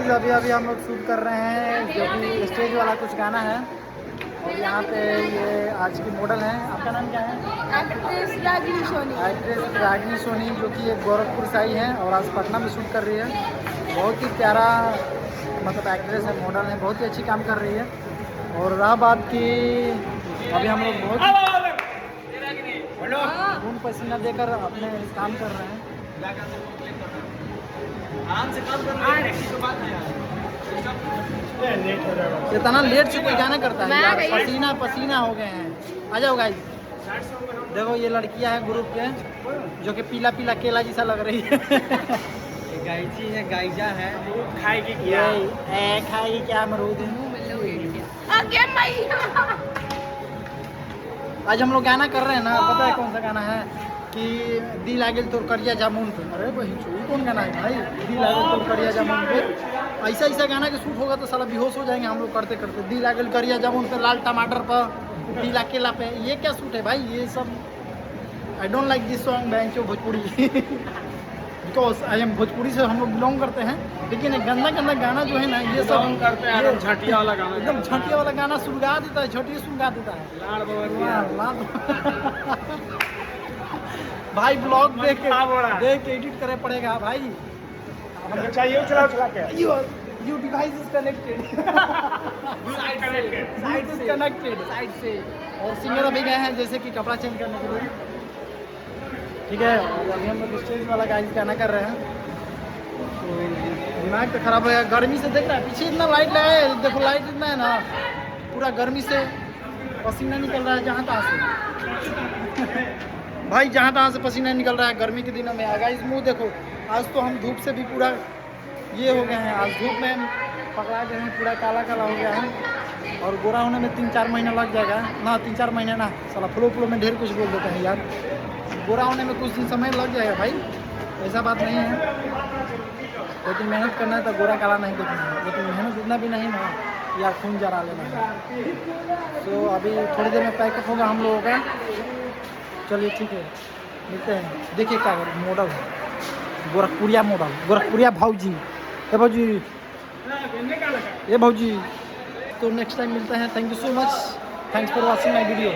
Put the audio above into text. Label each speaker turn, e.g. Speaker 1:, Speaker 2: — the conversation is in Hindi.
Speaker 1: गाइस अभी अभी हम लोग शूट कर रहे हैं जो कि स्टेज वाला कुछ गाना है। और यहाँ पे ये आज की मॉडल हैं। आपका नाम क्या है?
Speaker 2: एक्ट्रेस रागिनी सोनी।
Speaker 1: एक्ट्रेस रागिनी सोनी जो कि एक गोरखपुर से आई है और आज पटना में शूट कर रही है। बहुत ही प्यारा मतलब एक्ट्रेस है, मॉडल है, बहुत ही अच्छी काम कर रही है। और रहा बात की अभी हम लोग बहुत खून पसीना देकर अपने काम कर रहे हैं। इतना लेट से कोई गाना करता है यार, पसीना पसीना हो गए हैं। आ जाओ गाइस, देखो ये लड़कियां हैं ग्रुप के जो कि पीला पीला केला जैसा लग रही है।
Speaker 3: गायची है, गायजा है,
Speaker 1: खाएगी क्या? खाएगी क्या अमरूद? आज हम लोग गाना कर रहे हैं ना, पता है कौन सा गाना है? कि दिल आगे तो करिया जामुन पे। अरे भाई कौन गाना है भाई? दिल आगे तो करिया जामुन पे। ऐसा ऐसा गाना के शूट होगा तो साला बेहोश हो जाएंगे हम लोग करते करते। दिल आगे करिया जामुन पे, लाल टमाटर पर, दिल अकेला पे, ये क्या शूट है भाई? ये सब I don't like this song बैंचो Bhojpuri. Because I am Bhojpuri से हम लोग बिलोंग करते हैं, लेकिन एक गंदा गंदा गाना जो है ना ये सब
Speaker 3: करते हैं एकदम झटिया वाला गाना,
Speaker 1: एकदम झटिया वाला गाना सुलगा देता है, झटिया सुलगा देता है। भाई ब्लॉग देख के एडिट करे पड़ेगा भाई।
Speaker 3: चाहिए चला के
Speaker 1: you device is connected, side से कनेक्टेड, साइड से। और सिंगर अभी गए हैं जैसे कि कपड़ा चेंज करने के लिए, ठीक है। और अभी हम लोग स्टेज वाला गाइस गाना कर रहे हैं। तो दिमाग तो खराब हो गया, गर्मी से देख रहा है पीछे इतना लाइट लगा है, देखो लाइट इतना है ना, पूरा गर्मी से पसीना निकल रहा है जहाँ तहाँ से। भाई जहाँ तहाँ से पसीना निकल रहा है गर्मी के दिनों में। गाइस मुँह देखो, आज तो हम धूप से भी पूरा ये हो गए हैं, आज धूप में पकड़ा गए हैं, पूरा काला काला हो गया है। और गोरा होने में 3-4 महीना लग जाएगा ना, 3-4 महीने ना, साला फ्लो में ढेर कुछ बोल देते हैं यार। गोरा होने में कुछ दिन समय लग जाएगा भाई, ऐसा बात नहीं है। लेकिन मेहनत करना है तो गोरा काला नहीं देखना है, लेकिन मेहनत इतना भी नहीं ना यार, खून जरा लेना है। तो अभी थोड़ी देर में पैकअप होगा हम लोगों का। चलिए ठीक है, मिलते हैं। देखिए क्या मॉडल है, गोरखपुरिया मॉडल, गोरखपुरिया भाऊजी। ये भाऊजी, ये भाऊजी। तो नेक्स्ट टाइम मिलते हैं। Thank you so much, thanks for watching my video.